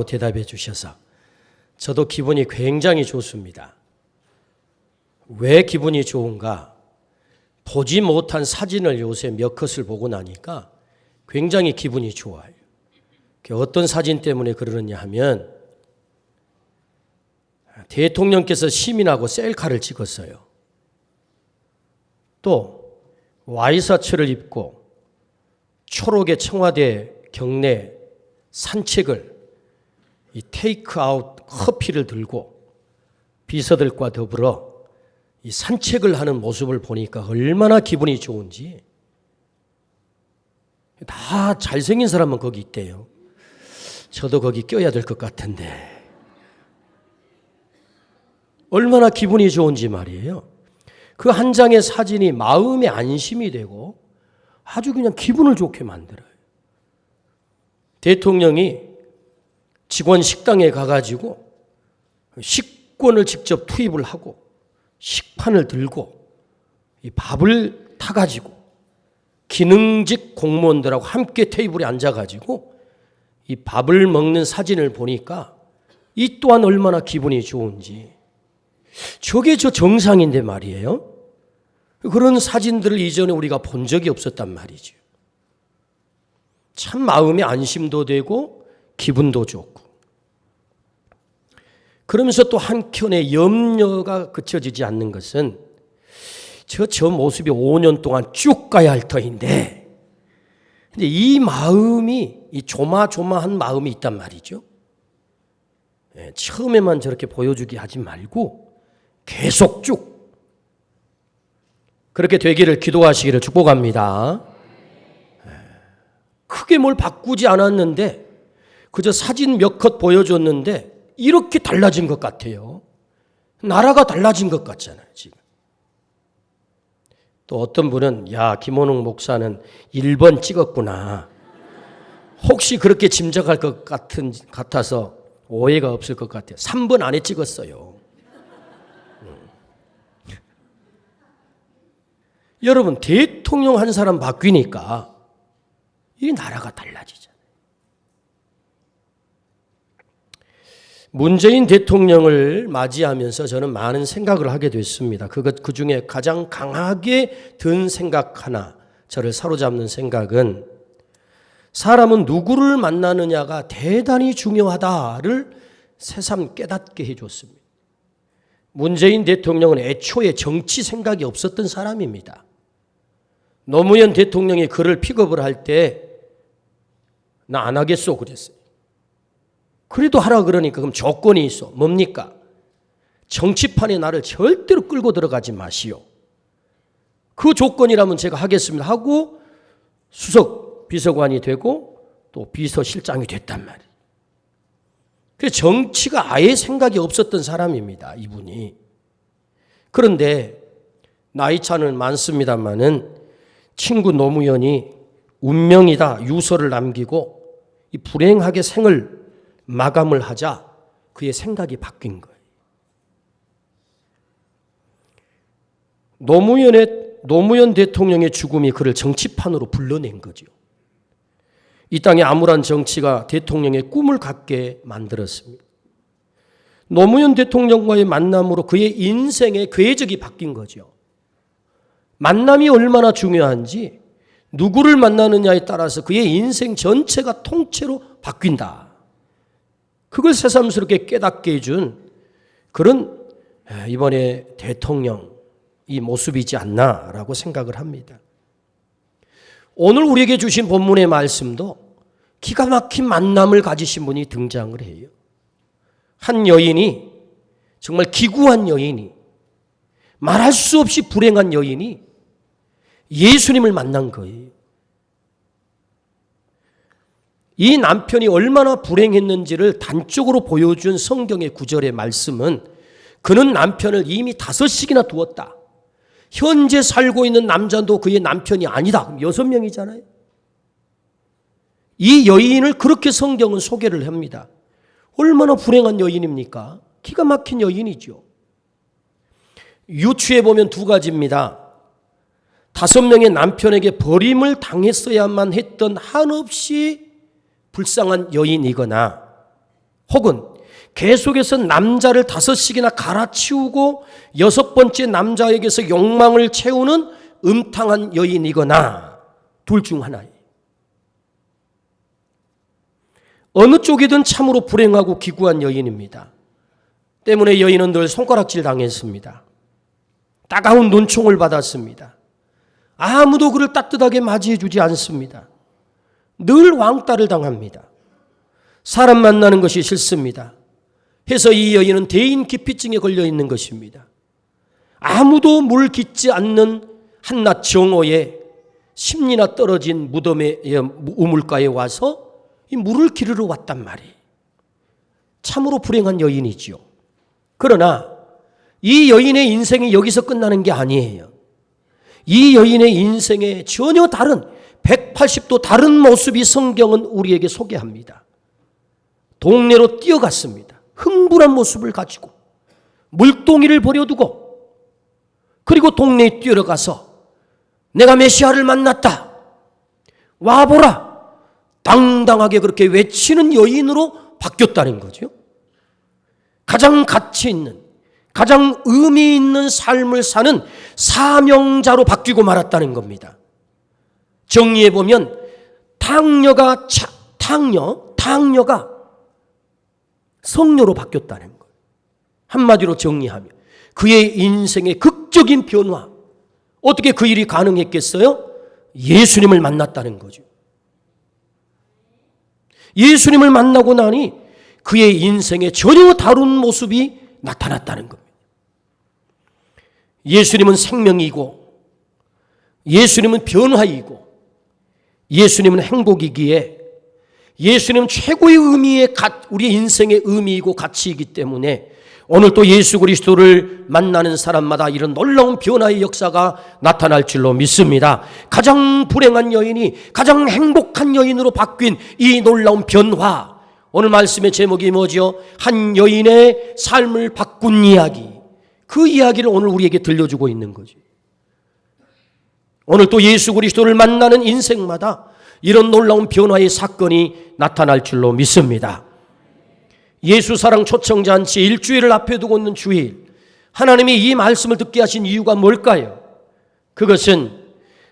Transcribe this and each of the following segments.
대답해 주셔서 저도 기분이 굉장히 좋습니다. 왜 기분이 좋은가? 보지 못한 사진을 요새 몇 컷을 보고 나니까 굉장히 기분이 좋아요. 어떤 사진 때문에 그러느냐 하면 대통령께서 시민하고 셀카를 찍었어요. 또 와이셔츠를 입고 초록의 청와대 경내 산책을 이 테이크아웃 커피를 들고 비서들과 더불어 이 산책을 하는 모습을 보니까 얼마나 기분이 좋은지. 다 잘생긴 사람은 거기 있대요. 저도 거기 껴야 될 것 같은데 얼마나 기분이 좋은지 말이에요. 그 한 장의 사진이 마음의 안심이 되고 아주 그냥 기분을 좋게 만들어요. 대통령이 직원 식당에 가가지고 식권을 직접 투입을 하고 식판을 들고 이 밥을 타가지고 기능직 공무원들하고 함께 테이블에 앉아가지고 이 밥을 먹는 사진을 보니까 이 또한 얼마나 기분이 좋은지. 저게 저 정상인데 말이에요. 그런 사진들을 이전에 우리가 본 적이 없었단 말이죠. 참 마음의 안심도 되고 기분도 좋고. 그러면서 또 한켠에 염려가 그쳐지지 않는 것은 저 모습이 5년 동안 쭉 가야 할 터인데 근데 이 마음이 이 조마조마한 마음이 있단 말이죠. 처음에만 저렇게 보여주게 하지 말고 계속 쭉 그렇게 되기를 기도하시기를 축복합니다. 크게 뭘 바꾸지 않았는데 그저 사진 몇 컷 보여줬는데 이렇게 달라진 것 같아요. 나라가 달라진 것 같잖아요, 지금. 또 어떤 분은 야, 김원웅 목사는 1번 찍었구나. 혹시 그렇게 짐작할 것 같아서 오해가 없을 것 같아요. 3번 안에 찍었어요. 여러분, 대통령 한 사람 바뀌니까 이 나라가 달라지잖아요. 문재인 대통령을 맞이하면서 저는 많은 생각을 하게 됐습니다. 그 중에 가장 강하게 든 생각 하나, 저를 사로잡는 생각은 사람은 누구를 만나느냐가 대단히 중요하다를 새삼 깨닫게 해줬습니다. 문재인 대통령은 애초에 정치 생각이 없었던 사람입니다. 노무현 대통령이 그를 픽업을 할 때 나 안 하겠소 그랬어요. 그래도 하라 그러니까 그럼 조건이 있어. 뭡니까? 정치판에 나를 절대로 끌고 들어가지 마시오. 그 조건이라면 제가 하겠습니다 하고 수석 비서관이 되고 또 비서실장이 됐단 말이에요. 그래서 정치가 아예 생각이 없었던 사람입니다, 이분이. 그런데 나이 차는 많습니다마는 친구 노무현이 운명이다 유서를 남기고 이 불행하게 생을 마감을 하자 그의 생각이 바뀐 거예요. 노무현 대통령의 죽음이 그를 정치판으로 불러낸 거죠. 이 땅에 암울한 정치가 대통령의 꿈을 갖게 만들었습니다. 노무현 대통령과의 만남으로 그의 인생의 궤적이 바뀐 거죠. 만남이 얼마나 중요한지 누구를 만나느냐에 따라서 그의 인생 전체가 통째로 바뀐다. 그걸 새삼스럽게 깨닫게 해준 그런 이번에 대통령 이 모습이지 않나라고 생각을 합니다. 오늘 우리에게 주신 본문의 말씀도 기가 막힌 만남을 가지신 분이 등장을 해요. 한 여인이 정말 기구한 여인이 말할 수 없이 불행한 여인이 예수님을 만난 거예요. 이 남편이 얼마나 불행했는지를 단적으로 보여준 성경의 구절의 말씀은 그는 남편을 이미 5씩이나 두었다. 현재 살고 있는 남자도 그의 남편이 아니다. 그럼 6명이잖아요. 이 여인을 그렇게 성경은 소개를 합니다. 얼마나 불행한 여인입니까? 기가 막힌 여인이죠. 유추해 보면 2가지입니다. 5명의 남편에게 버림을 당했어야만 했던 한없이 불쌍한 여인이거나 혹은 계속해서 남자를 5씩이나 갈아치우고 6번째 남자에게서 욕망을 채우는 음탕한 여인이거나 둘 중 하나예요. 어느 쪽이든 참으로 불행하고 기구한 여인입니다. 때문에 여인은 늘 손가락질 당했습니다. 따가운 눈총을 받았습니다. 아무도 그를 따뜻하게 맞이해 주지 않습니다. 늘 왕따를 당합니다. 사람 만나는 것이 싫습니다. 해서 이 여인은 대인 기피증에 걸려 있는 것입니다. 아무도 물 깃지 않는 한낮 정오에 10리나 떨어진 무덤의 우물가에 와서 이 물을 기르러 왔단 말이에요. 참으로 불행한 여인이지요. 그러나 이 여인의 인생이 여기서 끝나는 게 아니에요. 이 여인의 인생에 전혀 다른 180도 다른 모습이 성경은 우리에게 소개합니다. 동네로 뛰어갔습니다. 흥분한 모습을 가지고 물동이를 버려두고, 그리고 동네에 뛰어가서 내가 메시아를 만났다, 와보라, 당당하게 그렇게 외치는 여인으로 바뀌었다는 거죠. 가장 가치 있는, 가장 의미 있는 삶을 사는 사명자로 바뀌고 말았다는 겁니다. 정리해 보면 탕녀가 성녀로 바뀌었다는 거예요. 한마디로 정리하면 그의 인생의 극적인 변화. 어떻게 그 일이 가능했겠어요? 예수님을 만났다는 거죠. 예수님을 만나고 나니 그의 인생에 전혀 다른 모습이 나타났다는 겁니다. 예수님은 생명이고, 예수님은 변화이고, 예수님은 행복이기에, 예수님은 최고의 의미의 우리 인생의 의미이고 가치이기 때문에 오늘 또 예수 그리스도를 만나는 사람마다 이런 놀라운 변화의 역사가 나타날 줄로 믿습니다. 가장 불행한 여인이 가장 행복한 여인으로 바뀐 이 놀라운 변화, 오늘 말씀의 제목이 뭐죠? 한 여인의 삶을 바꾼 이야기. 그 이야기를 오늘 우리에게 들려주고 있는 거죠. 오늘 또 예수 그리스도를 만나는 인생마다 이런 놀라운 변화의 사건이 나타날 줄로 믿습니다. 예수 사랑 초청잔치 일주일을 앞에 두고 있는 주일, 하나님이 이 말씀을 듣게 하신 이유가 뭘까요? 그것은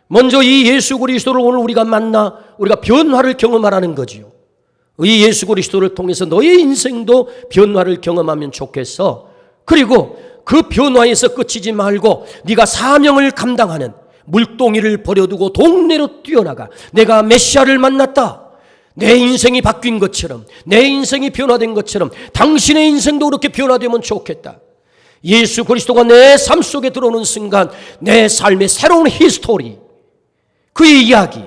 먼저 이 예수 그리스도를 오늘 우리가 만나 우리가 변화를 경험하라는 거지요. 이 예수 그리스도를 통해서 너의 인생도 변화를 경험하면 좋겠어. 그리고 그 변화에서 끝이지 말고 네가 사명을 감당하는, 물동이를 버려두고 동네로 뛰어나가 내가 메시아를 만났다, 내 인생이 바뀐 것처럼, 내 인생이 변화된 것처럼 당신의 인생도 그렇게 변화되면 좋겠다. 예수 그리스도가 내 삶 속에 들어오는 순간 내 삶의 새로운 히스토리, 그의 이야기,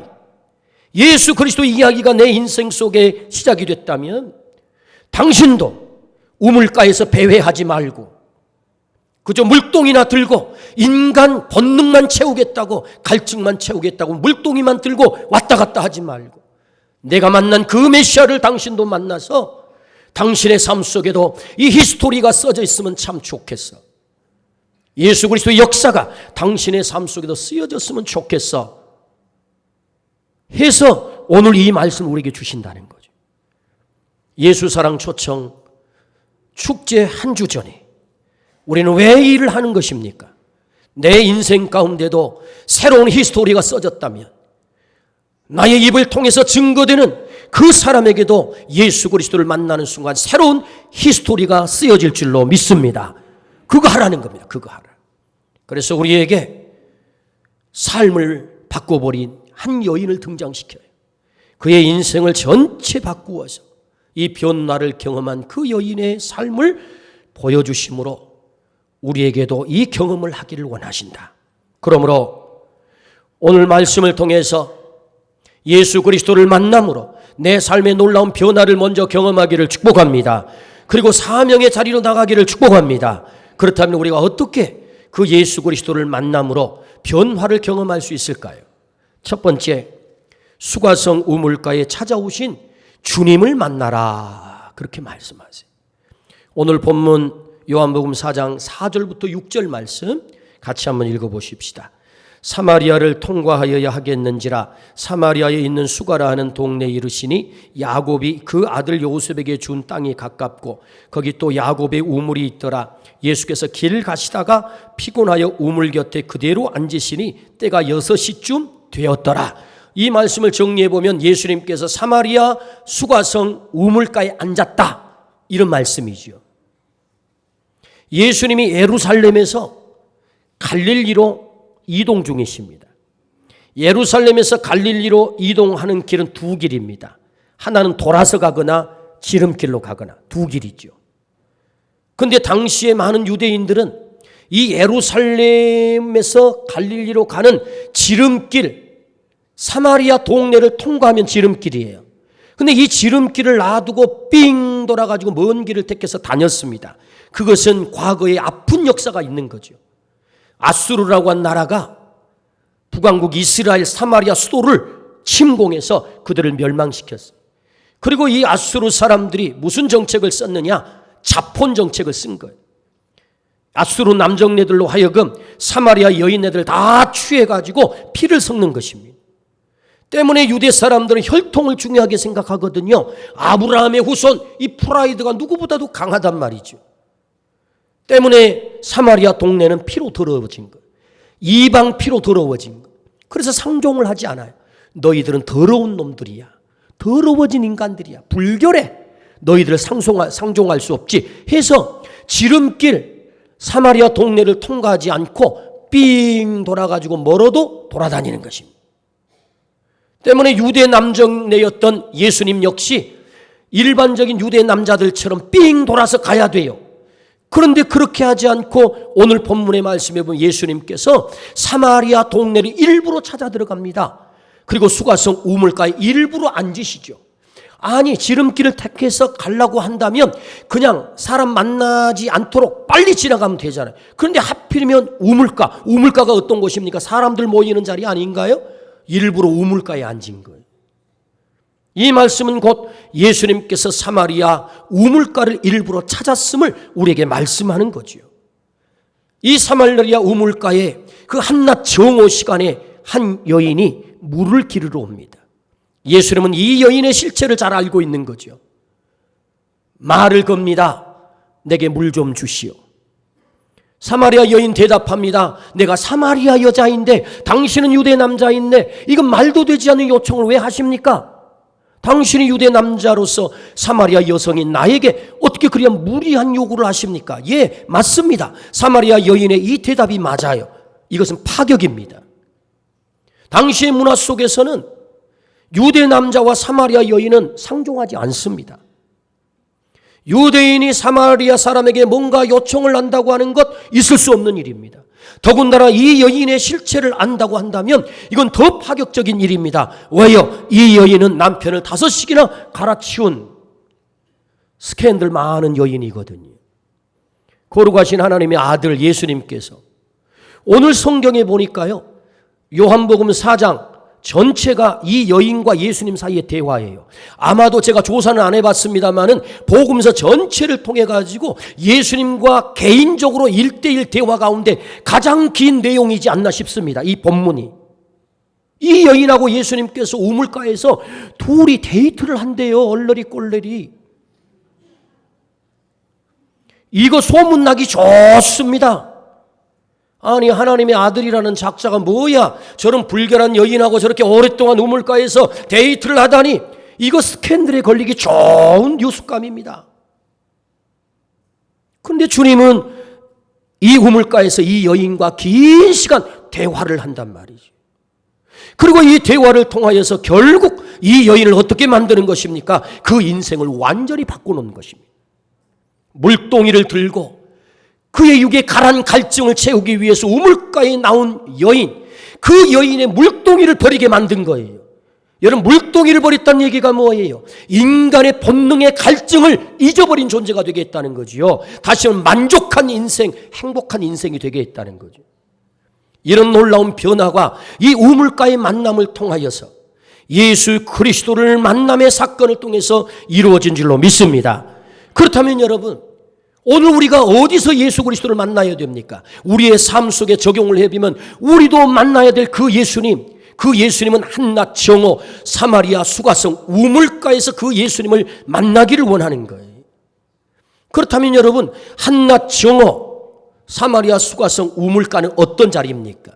예수 그리스도 이야기가 내 인생 속에 시작이 됐다면 당신도 우물가에서 배회하지 말고 그저 물동이나 들고 인간 본능만 채우겠다고, 갈증만 채우겠다고 물동이만 들고 왔다 갔다 하지 말고 내가 만난 그 메시아를 당신도 만나서 당신의 삶 속에도 이 히스토리가 써져 있으면 참 좋겠어. 예수 그리스도의 역사가 당신의 삶 속에도 쓰여졌으면 좋겠어 해서 오늘 이 말씀을 우리에게 주신다는 거죠. 예수 사랑 초청 축제 한 주 전에 우리는 왜 이 일을 하는 것입니까? 내 인생 가운데도 새로운 히스토리가 써졌다면 나의 입을 통해서 증거되는 그 사람에게도 예수 그리스도를 만나는 순간 새로운 히스토리가 쓰여질 줄로 믿습니다. 그거 하라는 겁니다. 그거 하라. 그래서 우리에게 삶을 바꿔버린 한 여인을 등장시켜요. 그의 인생을 전체 바꾸어서 이 변화를 경험한 그 여인의 삶을 보여주심으로 우리에게도 이 경험을 하기를 원하신다. 그러므로 오늘 말씀을 통해서 예수 그리스도를 만남으로 내 삶의 놀라운 변화를 먼저 경험하기를 축복합니다. 그리고 사명의 자리로 나가기를 축복합니다. 그렇다면 우리가 어떻게 그 예수 그리스도를 만남으로 변화를 경험할 수 있을까요? 첫 번째, 수가성 우물가에 찾아오신 주님을 만나라, 그렇게 말씀하세요. 오늘 본문 요한복음 4장 4절부터 6절 말씀 같이 한번 읽어보십시다. 사마리아를 통과하여야 하겠는지라 사마리아에 있는 수가라 하는 동네에 이르시니 야곱이 그 아들 요셉에게 준 땅이 가깝고 거기 또 야곱의 우물이 있더라. 예수께서 길 가시다가 피곤하여 우물 곁에 그대로 앉으시니 때가 6시쯤 되었더라. 이 말씀을 정리해 보면 예수님께서 사마리아 수가성 우물가에 앉았다, 이런 말씀이죠. 예수님이 예루살렘에서 갈릴리로 이동 중이십니다. 예루살렘에서 갈릴리로 이동하는 길은 두 길입니다. 하나는 돌아서 가거나 지름길로 가거나 두 길이죠. 그런데 당시에 많은 유대인들은 이 예루살렘에서 갈릴리로 가는 지름길, 사마리아 동네를 통과하면 지름길이에요. 그런데 이 지름길을 놔두고 삥 돌아가지고 먼 길을 택해서 다녔습니다. 그것은 과거에 아픈 역사가 있는 거죠. 아수르라고 한 나라가 북왕국 이스라엘 사마리아 수도를 침공해서 그들을 멸망시켰어요. 그리고 이 아수르 사람들이 무슨 정책을 썼느냐? 자폰 정책을 쓴 거예요. 아수르 남정네들로 하여금 사마리아 여인네들 다 취해가지고 피를 섞는 것입니다. 때문에 유대 사람들은 혈통을 중요하게 생각하거든요. 아브라함의 후손, 이 프라이드가 누구보다도 강하단 말이죠. 때문에 사마리아 동네는 피로 더러워진 거예요. 이방 피로 더러워진 거예요. 그래서 상종을 하지 않아요. 너희들은 더러운 놈들이야. 더러워진 인간들이야. 불결해. 너희들을 상종할 수 없지 해서 지름길 사마리아 동네를 통과하지 않고 삥 돌아가지고 멀어도 돌아다니는 것입니다. 때문에 유대 남정네였던 예수님 역시 일반적인 유대 남자들처럼 삥 돌아서 가야 돼요. 그런데 그렇게 하지 않고 오늘 본문의 말씀에 보면 예수님께서 사마리아 동네를 일부러 찾아 들어갑니다. 그리고 수가성 우물가에 일부러 앉으시죠. 아니, 지름길을 택해서 가려고 한다면 그냥 사람 만나지 않도록 빨리 지나가면 되잖아요. 그런데 하필이면 우물가가 어떤 곳입니까? 사람들 모이는 자리 아닌가요? 일부러 우물가에 앉은 거예요. 이 말씀은 곧 예수님께서 사마리아 우물가를 일부러 찾았음을 우리에게 말씀하는 거죠. 이 사마리아 우물가에 그 한낮 정오 시간에 한 여인이 물을 기르러 옵니다. 예수님은 이 여인의 실체를 잘 알고 있는 거죠. 말을 겁니다. 내게 물 좀 주시오. 사마리아 여인 대답합니다. 내가 사마리아 여자인데 당신은 유대 남자인데 이건 말도 되지 않는 요청을 왜 하십니까? 당신이 유대 남자로서 사마리아 여성인 나에게 어떻게 그리야 무리한 요구를 하십니까? 예, 맞습니다. 사마리아 여인의 이 대답이 맞아요. 이것은 파격입니다. 당시의 문화 속에서는 유대 남자와 사마리아 여인은 상종하지 않습니다. 유대인이 사마리아 사람에게 뭔가 요청을 한다고 하는 것 있을 수 없는 일입니다. 더군다나 이 여인의 실체를 안다고 한다면 이건 더 파격적인 일입니다. 왜요? 이 여인은 남편을 5씩이나 갈아치운 스캔들 많은 여인이거든요. 거룩하신 하나님의 아들 예수님께서 오늘 성경에 보니까요, 요한복음 4장 전체가 이 여인과 예수님 사이의 대화예요. 아마도 제가 조사는 안 해봤습니다만은 복음서 전체를 통해 가지고 예수님과 개인적으로 1대1 대화 가운데 가장 긴 내용이지 않나 싶습니다. 이 본문이. 이 여인하고 예수님께서 우물가에서 둘이 데이트를 한대요. 얼레리 꼴레리. 이거 소문나기 좋습니다. 아니, 하나님의 아들이라는 작자가 뭐야? 저런 불결한 여인하고 저렇게 오랫동안 우물가에서 데이트를 하다니, 이거 스캔들에 걸리기 좋은 뉴스감입니다. 그런데 주님은 이 우물가에서 이 여인과 긴 시간 대화를 한단 말이죠. 그리고 이 대화를 통하여서 결국 이 여인을 어떻게 만드는 것입니까? 그 인생을 완전히 바꿔놓은 것입니다. 물동이를 들고 그의 육에 가란 갈증을 채우기 위해서 우물가에 나온 여인, 그 여인의 물동이를 버리게 만든 거예요. 여러분, 물동이를 버렸다는 얘기가 뭐예요? 인간의 본능의 갈증을 잊어버린 존재가 되게 했다는 거지요. 다시 한번 만족한 인생, 행복한 인생이 되게 했다는 거죠. 이런 놀라운 변화가 이 우물가의 만남을 통하여서 예수 그리스도를 만남의 사건을 통해서 이루어진 줄로 믿습니다. 그렇다면 여러분, 오늘 우리가 어디서 예수 그리스도를 만나야 됩니까? 우리의 삶 속에 적용을 해보면 우리도 만나야 될 그 예수님, 그 예수님은 한낱 정오 사마리아 수가성 우물가에서 그 예수님을 만나기를 원하는 거예요. 그렇다면 여러분, 한낮 정오 사마리아 수가성 우물가는 어떤 자리입니까?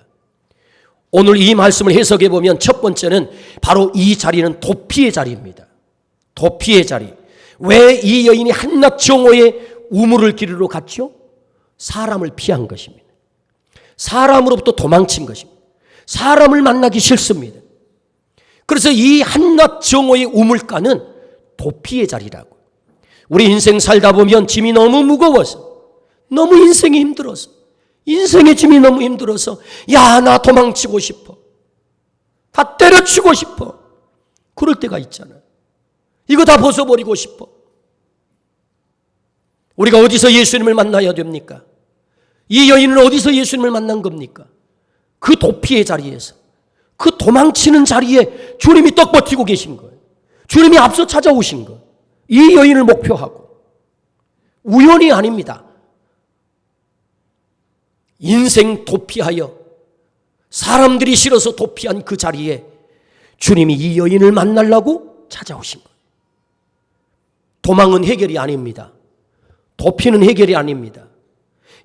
오늘 이 말씀을 해석해 보면 첫 번째는 바로 이 자리는 도피의 자리입니다. 도피의 자리. 왜 이 여인이 한낮 정오에 우물을 기르러 갔죠? 사람을 피한 것입니다. 사람으로부터 도망친 것입니다. 사람을 만나기 싫습니다. 그래서 이 한낮 정오의 우물가는 도피의 자리라고. 우리 인생 살다 보면 짐이 너무 무거워서, 너무 인생이 힘들어서, 인생의 짐이 너무 힘들어서 야, 나 도망치고 싶어. 다 때려치고 싶어. 그럴 때가 있잖아요. 이거 다 벗어버리고 싶어. 우리가 어디서 예수님을 만나야 됩니까? 이 여인은 어디서 예수님을 만난 겁니까? 그 도피의 자리에서, 그 도망치는 자리에 주님이 떡 버티고 계신 거예요. 주님이 앞서 찾아오신 거예요. 이 여인을 목표하고. 우연이 아닙니다. 인생 도피하여 사람들이 싫어서 도피한 그 자리에 주님이 이 여인을 만나려고 찾아오신 거예요. 도망은 해결이 아닙니다. 도피는 해결이 아닙니다.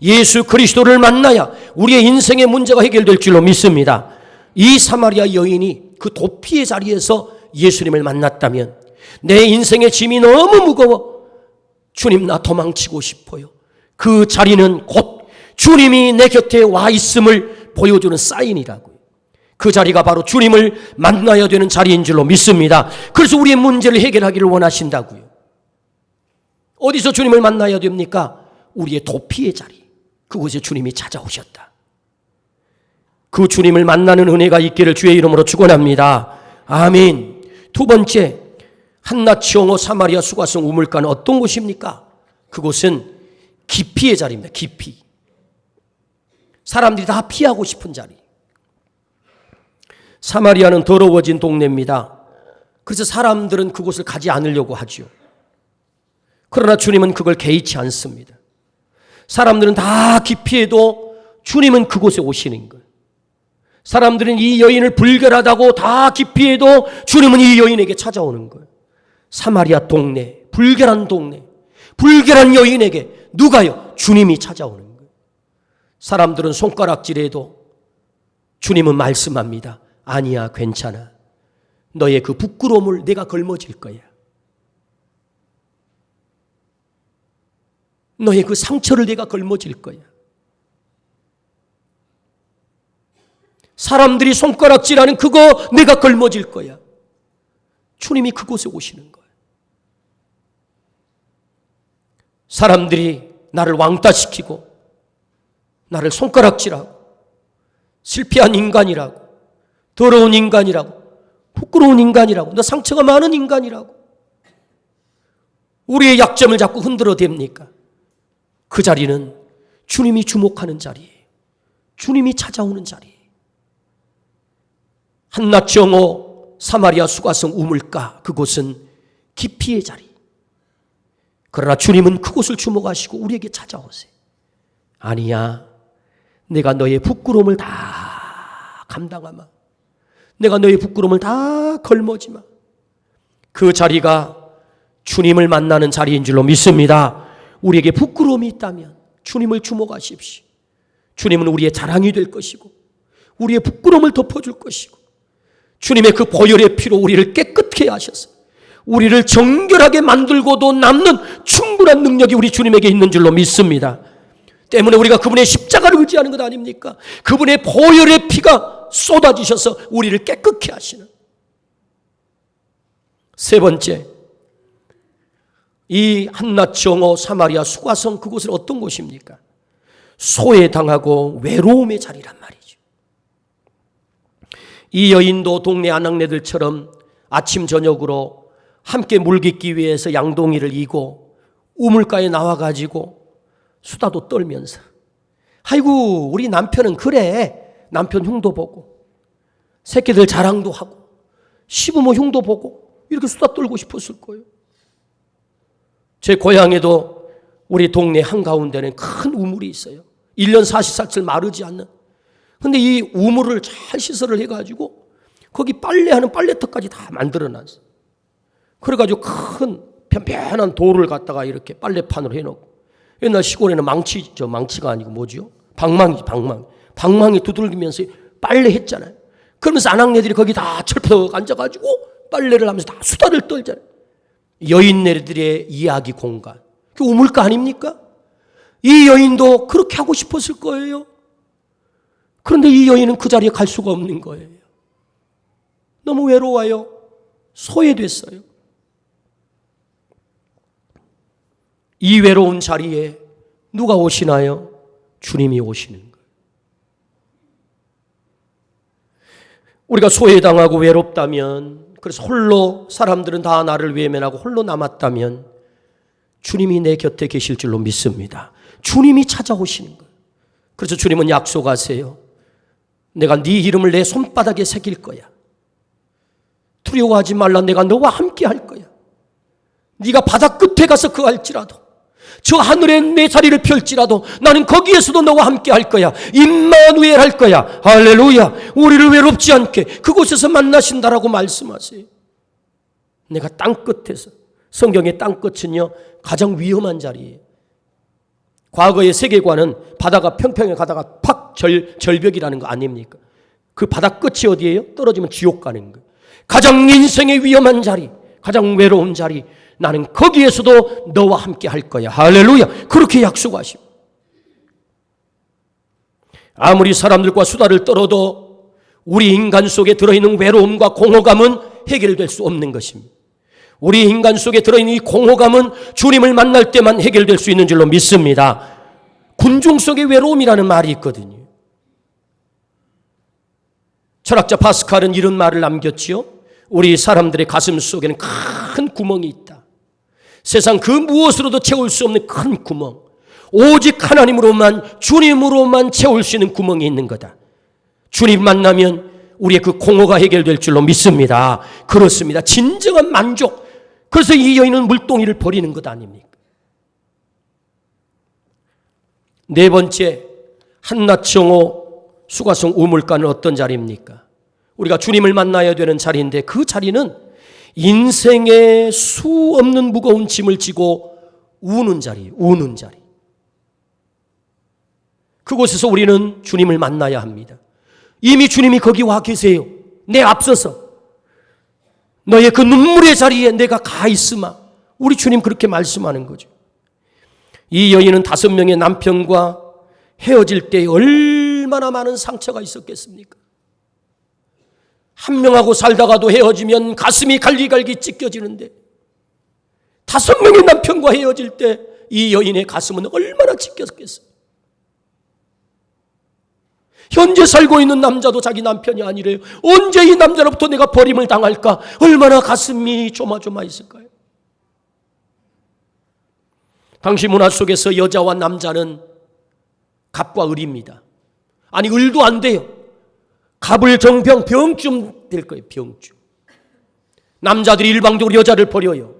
예수 그리스도를 만나야 우리의 인생의 문제가 해결될 줄로 믿습니다. 이 사마리아 여인이 그 도피의 자리에서 예수님을 만났다면 내 인생의 짐이 너무 무거워. 주님, 나 도망치고 싶어요. 그 자리는 곧 주님이 내 곁에 와 있음을 보여주는 사인이라고요. 그 자리가 바로 주님을 만나야 되는 자리인 줄로 믿습니다. 그래서 우리의 문제를 해결하기를 원하신다고요. 어디서 주님을 만나야 됩니까? 우리의 도피의 자리. 그곳에 주님이 찾아오셨다. 그 주님을 만나는 은혜가 있기를 주의 이름으로 축원합니다. 아멘. 두 번째, 한낮 정오 사마리아 수가성 우물가는 어떤 곳입니까? 그곳은 기피의 자리입니다. 기피. 사람들이 다 피하고 싶은 자리. 사마리아는 더러워진 동네입니다. 그래서 사람들은 그곳을 가지 않으려고 하죠. 그러나 주님은 그걸 개의치 않습니다. 사람들은 다 기피해도 주님은 그곳에 오시는 거예요. 사람들은 이 여인을 불결하다고 다 기피해도 주님은 이 여인에게 찾아오는 거예요. 사마리아 동네, 불결한 동네, 불결한 여인에게 누가요? 주님이 찾아오는 거예요. 사람들은 손가락질해도 주님은 말씀합니다. 아니야, 괜찮아. 너의 그 부끄러움을 내가 걸머질 거야. 너의 그 상처를 내가 걸머질 거야. 사람들이 손가락질하는 그거 내가 걸머질 거야. 주님이 그곳에 오시는 거예요. 사람들이 나를 왕따시키고 나를 손가락질하고 실패한 인간이라고, 더러운 인간이라고, 부끄러운 인간이라고, 너 상처가 많은 인간이라고, 우리의 약점을 자꾸 흔들어댑니까? 그 자리는 주님이 주목하는 자리예요. 주님이 찾아오는 자리예요. 한낮 정오 사마리아 수가성 우물가, 그곳은 기피의 자리. 그러나 주님은 그곳을 주목하시고 우리에게 찾아오세요. 아니야, 내가 너의 부끄러움을 다 감당하마. 내가 너의 부끄러움을 다 걸머지마. 그 자리가 주님을 만나는 자리인 줄로 믿습니다. 우리에게 부끄러움이 있다면 주님을 주목하십시오. 주님은 우리의 자랑이 될 것이고 우리의 부끄러움을 덮어줄 것이고 주님의 그 보혈의 피로 우리를 깨끗게 하셔서 우리를 정결하게 만들고도 남는 충분한 능력이 우리 주님에게 있는 줄로 믿습니다. 때문에 우리가 그분의 십자가를 의지하는 것 아닙니까? 그분의 보혈의 피가 쏟아지셔서 우리를 깨끗게 하시는. 세 번째, 이 한낮 정오 사마리아 수가성, 그곳은 어떤 곳입니까? 소외당하고 외로움의 자리란 말이죠. 이 여인도 동네 아낙네들처럼 아침 저녁으로 함께 물 깃기 위해서 양동이를 이고 우물가에 나와가지고 수다도 떨면서, 아이고 우리 남편은 그래, 남편 흉도 보고 새끼들 자랑도 하고 시부모 흉도 보고 이렇게 수다 떨고 싶었을 거예요. 제 고향에도 우리 동네 한가운데는 큰 우물이 있어요. 1년 40살쯤 마르지 않는. 근데 이 우물을 잘 시설을 해가지고 거기 빨래하는 빨래터까지 다 만들어놨어요. 그래가지고 큰 편편한 돌을 갖다가 이렇게 빨래판으로 해놓고, 옛날 시골에는 망치가 아니고 뭐지요? 방망이 두들기면서 빨래 했잖아요. 그러면서 아낙네들이 거기 다 철푸덕 앉아가지고 빨래를 하면서 다 수다를 떨잖아요. 여인네들의 이야기 공간. 그 우물가 아닙니까? 이 여인도 그렇게 하고 싶었을 거예요. 그런데 이 여인은 그 자리에 갈 수가 없는 거예요. 너무 외로워요. 소외됐어요. 이 외로운 자리에 누가 오시나요? 주님이 오시는 거예요. 우리가 소외당하고 외롭다면, 그래서 홀로 사람들은 다 나를 외면하고 홀로 남았다면 주님이 내 곁에 계실 줄로 믿습니다. 주님이 찾아오시는 거예요. 그래서 주님은 약속하세요. 내가 네 이름을 내 손바닥에 새길 거야. 두려워하지 말라. 내가 너와 함께 할 거야. 네가 바다 끝에 가서 거할지라도, 저 하늘에 내 자리를 펼지라도 나는 거기에서도 너와 함께 할 거야. 임마누엘 할 거야. 할렐루야. 우리를 외롭지 않게 그곳에서 만나신다라고 말씀하세요. 내가 땅끝에서, 성경의 땅끝은요 가장 위험한 자리예요. 과거의 세계관은 바다가 평평해 가다가 팍 절벽이라는 거 아닙니까? 그 바다 끝이 어디예요? 떨어지면 지옥 가는 거예요. 가장 인생의 위험한 자리, 가장 외로운 자리, 나는 거기에서도 너와 함께 할 거야. 할렐루야. 그렇게 약속하십니다. 아무리 사람들과 수다를 떨어도 우리 인간 속에 들어있는 외로움과 공허감은 해결될 수 없는 것입니다. 우리 인간 속에 들어있는 이 공허감은 주님을 만날 때만 해결될 수 있는 줄로 믿습니다. 군중 속의 외로움이라는 말이 있거든요. 철학자 파스칼은 이런 말을 남겼지요. 우리 사람들의 가슴 속에는 큰 구멍이 있다. 세상 그 무엇으로도 채울 수 없는 큰 구멍. 오직 하나님으로만, 주님으로만 채울 수 있는 구멍이 있는 거다. 주님 만나면 우리의 그 공허가 해결될 줄로 믿습니다. 그렇습니다. 진정한 만족. 그래서 이 여인은 물동이를 버리는 것 아닙니까? 네 번째, 한낱정오 수가성 우물가는 어떤 자리입니까? 우리가 주님을 만나야 되는 자리인데 그 자리는 인생의 수 없는 무거운 짐을 지고 우는 자리, 우는 자리. 그곳에서 우리는 주님을 만나야 합니다. 이미 주님이 거기 와 계세요. 내 앞서서. 너의 그 눈물의 자리에 내가 가 있으마. 우리 주님 그렇게 말씀하는 거죠. 이 여인은 5명의 남편과 헤어질 때 얼마나 많은 상처가 있었겠습니까? 한 명하고 살다가도 헤어지면 가슴이 갈기갈기 찢겨지는데 5명의 남편과 헤어질 때 이 여인의 가슴은 얼마나 찢겼겠어요. 현재 살고 있는 남자도 자기 남편이 아니래요. 언제 이 남자로부터 내가 버림을 당할까? 얼마나 가슴이 조마조마했을까요? 당시 문화 속에서 여자와 남자는 갑과 을입니다. 아니, 을도 안 돼요. 갑을 정병, 병쯤 될 거예요. 병쯤. 남자들이 일방적으로 여자를 버려요.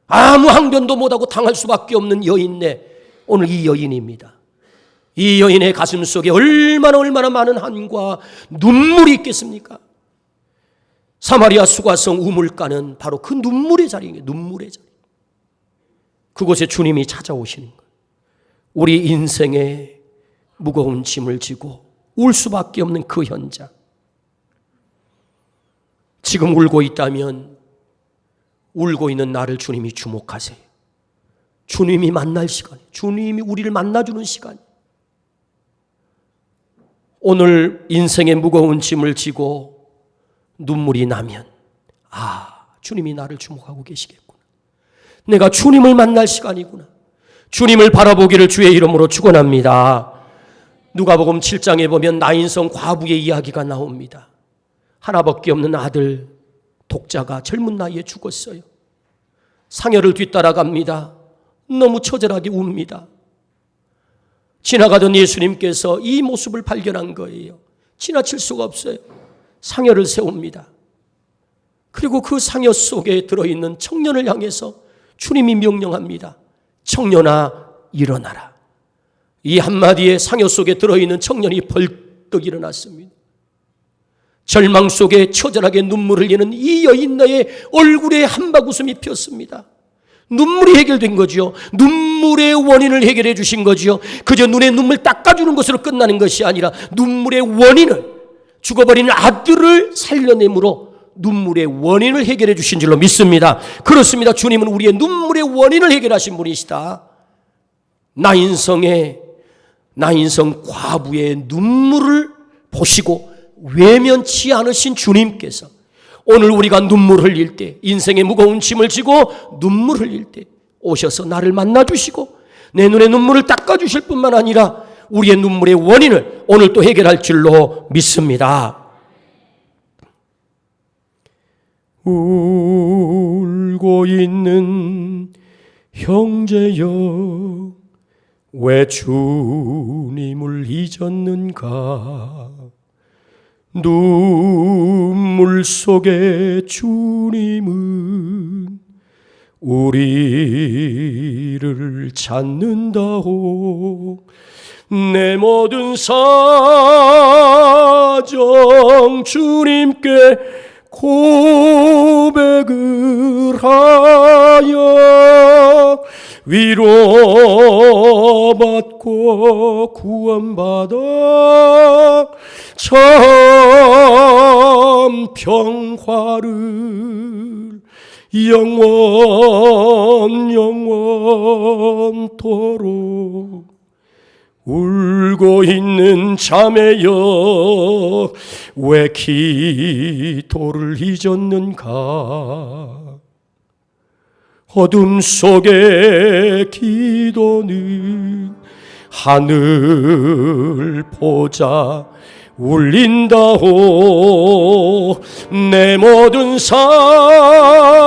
아무 항변도 못하고 당할 수밖에 없는 여인네. 오늘 이 여인입니다. 이 여인의 가슴 속에 얼마나 많은 한과 눈물이 있겠습니까? 사마리아 수가성 우물가는 바로 그 눈물의 자리예요. 눈물의 자리. 그곳에 주님이 찾아오시는 거예요. 우리 인생의 무거운 짐을 지고 울 수밖에 없는 그 현장. 지금 울고 있다면 울고 있는 나를 주님이 주목하세요. 주님이 만날 시간, 주님이 우리를 만나주는 시간. 오늘 인생의 무거운 짐을 지고 눈물이 나면 주님이 나를 주목하고 계시겠구나. 내가 주님을 만날 시간이구나. 주님을 바라보기를 주의 이름으로 축원합니다. 누가복음 7장에 보면 나인성 과부의 이야기가 나옵니다. 하나밖에 없는 아들 독자가 젊은 나이에 죽었어요. 상여를 뒤따라갑니다. 너무 처절하게 웁니다. 지나가던 예수님께서 이 모습을 발견한 거예요. 지나칠 수가 없어요. 상여를 세웁니다. 그리고 그 상여 속에 들어있는 청년을 향해서 주님이 명령합니다. 청년아 일어나라. 이 한마디에 상여 속에 들어있는 청년이 벌떡 일어났습니다. 절망 속에 처절하게 눈물을 흘리는 이 여인의 얼굴에 한바구음이 폈습니다. 눈물이 해결된 거지요. 눈물의 원인을 해결해 주신 거지요. 그저 눈에 눈물 닦아주는 것으로 끝나는 것이 아니라 눈물의 원인을, 죽어버린 아들을 살려내므로 눈물의 원인을 해결해 주신 줄로 믿습니다. 그렇습니다. 주님은 우리의 눈물의 원인을 해결하신 분이시다. 나인성 과부의 눈물을 보시고 외면치 않으신 주님께서 오늘 우리가 눈물 흘릴 때, 인생의 무거운 짐을 지고 눈물 흘릴 때 오셔서 나를 만나주시고 내 눈에 눈물을 닦아주실 뿐만 아니라 우리의 눈물의 원인을 오늘 또 해결할 줄로 믿습니다. 울고 있는 형제여, 왜 주님을 잊었는가? 눈물 속에 주님은 우리를 찾는다오. 내 모든 사정 주님께 고백을 하여 위로받고 구원받아 참 평화를 영원토록. 울고 있는 자매여, 왜 기도를 잊었는가? 어둠 속에 기도는 하늘 보자 울린다오. 내 모든 사정을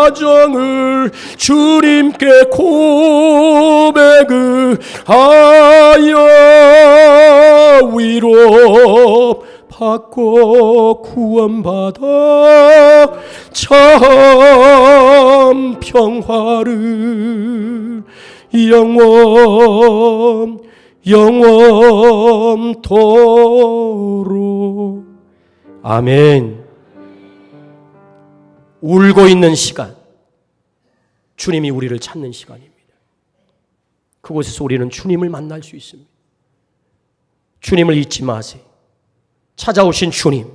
주님께 고백을 하여 위로 받고 구원받아 참 평화를 영원토록. 아멘. 울고 있는 시간, 주님이 우리를 찾는 시간입니다. 그곳에서 우리는 주님을 만날 수 있습니다. 주님을 잊지 마세요. 찾아오신 주님,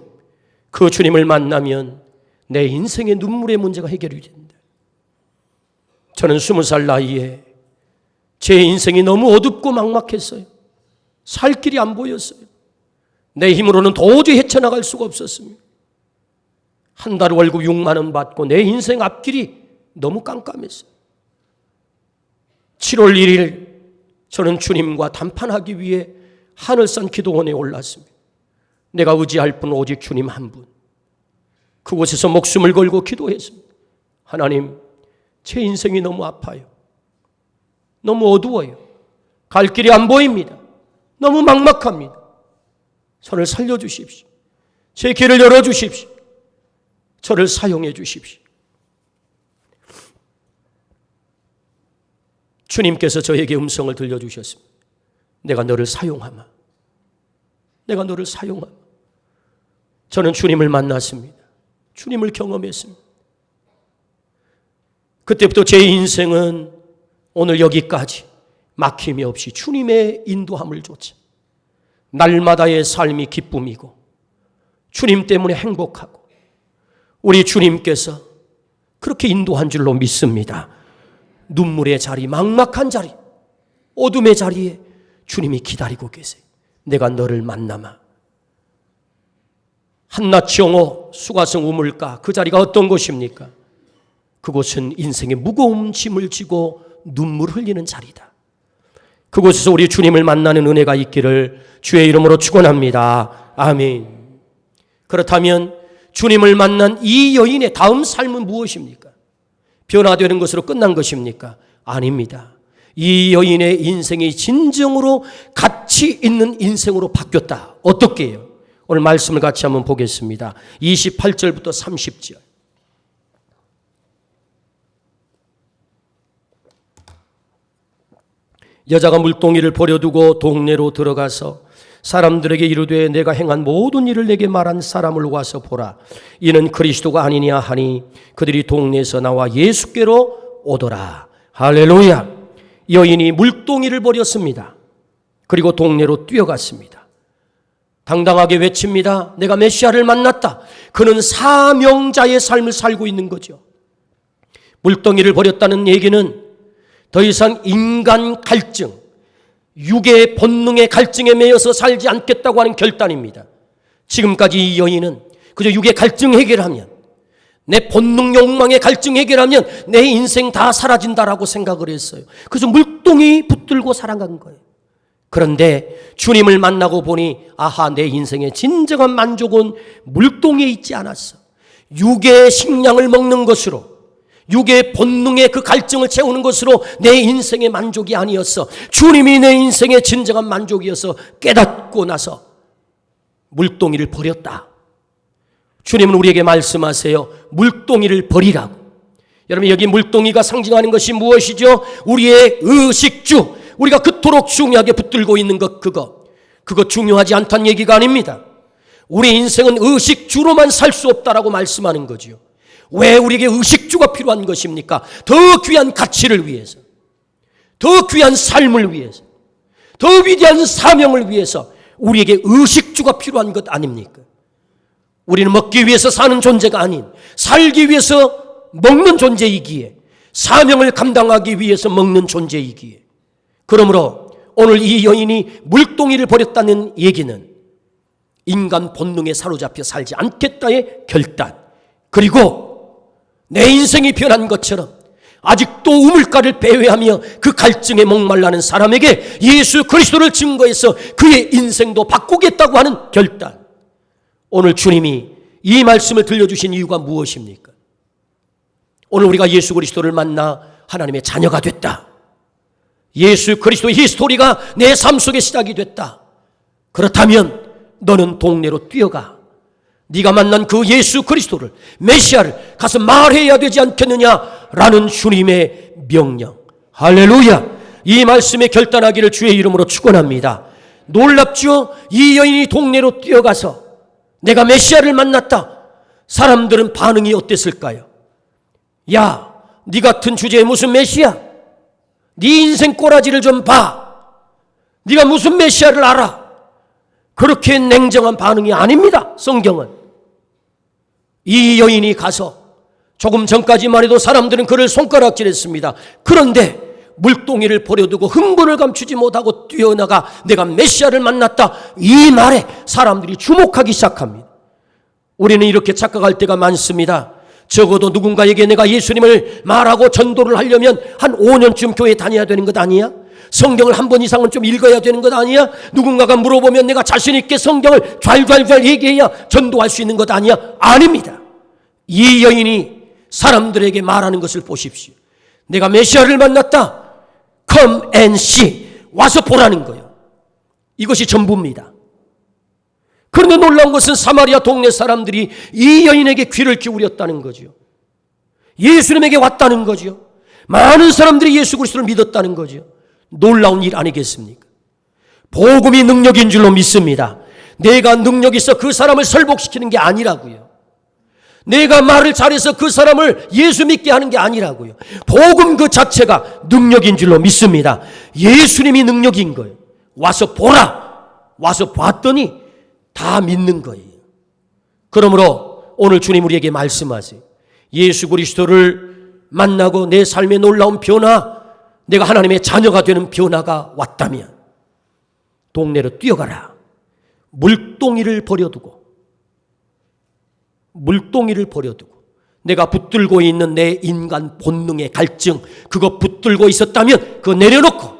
그 주님을 만나면 내 인생의 눈물의 문제가 해결이 된다. 저는 20살 나이에 제 인생이 너무 어둡고 막막했어요. 살 길이 안 보였어요. 내 힘으로는 도저히 헤쳐나갈 수가 없었습니다. 한 달 월급 6만 원 받고 내 인생 앞길이 너무 깜깜했어요. 7월 1일 저는 주님과 담판하기 위해 하늘산 기도원에 올랐습니다. 내가 의지할 분은 오직 주님 한 분. 그곳에서 목숨을 걸고 기도했습니다. 하나님, 제 인생이 너무 아파요. 너무 어두워요. 갈 길이 안 보입니다. 너무 막막합니다. 저를 살려주십시오. 제 길을 열어주십시오. 저를 사용해 주십시오. 주님께서 저에게 음성을 들려주셨습니다. 내가 너를 사용하마. 내가 너를 사용하마. 저는 주님을 만났습니다. 주님을 경험했습니다. 그때부터 제 인생은 오늘 여기까지 막힘이 없이 주님의 인도함을 쫓아 날마다의 삶이 기쁨이고 주님 때문에 행복하고 우리 주님께서 그렇게 인도한 줄로 믿습니다. 눈물의 자리, 막막한 자리, 어둠의 자리에 주님이 기다리고 계세요. 내가 너를 만나마. 한낱 정오, 수가성 우물가, 그 자리가 어떤 곳입니까? 그곳은 인생의 무거운 짐을 지고 눈물 흘리는 자리다. 그곳에서 우리 주님을 만나는 은혜가 있기를 주의 이름으로 축원합니다. 아멘. 그렇다면 주님을 만난 이 여인의 다음 삶은 무엇입니까? 변화되는 것으로 끝난 것입니까? 아닙니다. 이 여인의 인생이 진정으로 가치 있는 인생으로 바뀌었다. 어떻게 해요? 오늘 말씀을 같이 한번 보겠습니다. 28절부터 30절. 여자가 물동이를 버려두고 동네로 들어가서 사람들에게 이르되 내가 행한 모든 일을 내게 말한 사람을 와서 보라. 이는 그리스도가 아니냐 하니 그들이 동네에서 나와 예수께로 오더라. 할렐루야. 여인이 물동이를 버렸습니다. 그리고 동네로 뛰어갔습니다. 당당하게 외칩니다. 내가 메시아를 만났다. 그는 사명자의 삶을 살고 있는 거죠. 물동이를 버렸다는 얘기는 더 이상 인간 갈증, 육의 본능의 갈증에 매여서 살지 않겠다고 하는 결단입니다. 지금까지 이 여인은 그저 육의 갈증 해결하면, 내 본능 욕망의 갈증 해결하면 내 인생 다 사라진다라고 생각을 했어요. 그래서 물동이 붙들고 살아간 거예요. 그런데 주님을 만나고 보니 아하, 내 인생의 진정한 만족은 물동에 있지 않았어. 육의 식량을 먹는 것으로, 육의 본능의 그 갈증을 채우는 것으로 내 인생의 만족이 아니었어. 주님이 내 인생의 진정한 만족이어서 깨닫고 나서 물동이를 버렸다. 주님은 우리에게 말씀하세요. 물동이를 버리라고. 여러분, 여기 물동이가 상징하는 것이 무엇이죠? 우리의 의식주, 우리가 그토록 중요하게 붙들고 있는 것, 그거 중요하지 않다는 얘기가 아닙니다. 우리 인생은 의식주로만 살 수 없다라고 말씀하는 거죠. 왜 우리에게 의식주가 필요한 것입니까? 더 귀한 가치를 위해서, 더 귀한 삶을 위해서, 더 위대한 사명을 위해서 우리에게 의식주가 필요한 것 아닙니까? 우리는 먹기 위해서 사는 존재가 아닌 살기 위해서 먹는 존재이기에, 사명을 감당하기 위해서 먹는 존재이기에, 그러므로 오늘 이 여인이 물동이를 버렸다는 얘기는 인간 본능에 사로잡혀 살지 않겠다의 결단, 그리고 내 인생이 변한 것처럼 아직도 우물가를 배회하며 그 갈증에 목말라는 사람에게 예수 그리스도를 증거해서 그의 인생도 바꾸겠다고 하는 결단. 오늘 주님이 이 말씀을 들려주신 이유가 무엇입니까? 오늘 우리가 예수 그리스도를 만나 하나님의 자녀가 됐다. 예수 그리스도의 히스토리가 내 삶 속에 시작이 됐다. 그렇다면 너는 동네로 뛰어가 네가 만난 그 예수 그리스도를, 메시아를 가서 말해야 되지 않겠느냐라는 주님의 명령. 할렐루야. 이 말씀에 결단하기를 주의 이름으로 축원합니다. 놀랍죠? 이 여인이 동네로 뛰어가서 내가 메시아를 만났다. 사람들은 반응이 어땠을까요? 야, 네 같은 주제에 무슨 메시아? 네 인생 꼬라지를 좀 봐. 네가 무슨 메시아를 알아? 그렇게 냉정한 반응이 아닙니다. 성경은. 이 여인이 가서 조금 전까지만 해도 사람들은 그를 손가락질했습니다. 그런데 물동이를 버려두고 흥분을 감추지 못하고 뛰어나가 내가 메시아를 만났다, 이 말에 사람들이 주목하기 시작합니다. 우리는 이렇게 착각할 때가 많습니다. 적어도 누군가에게 내가 예수님을 말하고 전도를 하려면 한 5년쯤 교회 다녀야 되는 것 아니야? 성경을 한 번 이상은 좀 읽어야 되는 것 아니야? 누군가가 물어보면 내가 자신 있게 성경을 좔좔좔 얘기해야 전도할 수 있는 것 아니야? 아닙니다. 이 여인이 사람들에게 말하는 것을 보십시오. 내가 메시아를 만났다. Come and see. 와서 보라는 거예요. 이것이 전부입니다. 그런데 놀라운 것은 사마리아 동네 사람들이 이 여인에게 귀를 기울였다는 거죠. 예수님에게 왔다는 거죠. 많은 사람들이 예수 그리스도를 믿었다는 거죠. 놀라운 일 아니겠습니까? 복음이 능력인 줄로 믿습니다. 내가 능력 있어 그 사람을 설복시키는 게 아니라고요. 내가 말을 잘해서 그 사람을 예수 믿게 하는 게 아니라고요. 복음 그 자체가 능력인 줄로 믿습니다. 예수님이 능력인 거예요. 와서 보라. 와서 봤더니 다 믿는 거예요. 그러므로 오늘 주님 우리에게 말씀하세요. 예수 그리스도를 만나고 내 삶에 놀라운 변화, 내가 하나님의 자녀가 되는 변화가 왔다면 동네로 뛰어가라. 물동이를 버려두고 내가 붙들고 있는 내 인간 본능의 갈증, 그거 붙들고 있었다면 그거 내려놓고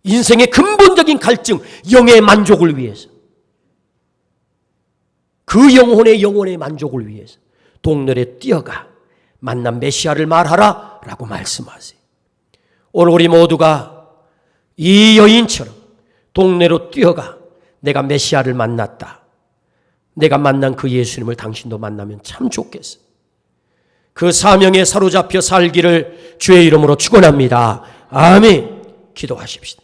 인생의 근본적인 갈증, 영의 만족을 위해서, 그 영혼의 만족을 위해서 동네에 뛰어가 만난 메시아를 말하라 라고 말씀하세요. 오늘 우리 모두가 이 여인처럼 동네로 뛰어가 내가 메시아를 만났다. 내가 만난 그 예수님을 당신도 만나면 참 좋겠어. 그 사명에 사로잡혀 살기를 주의 이름으로 축원합니다. 아멘. 기도하십시다.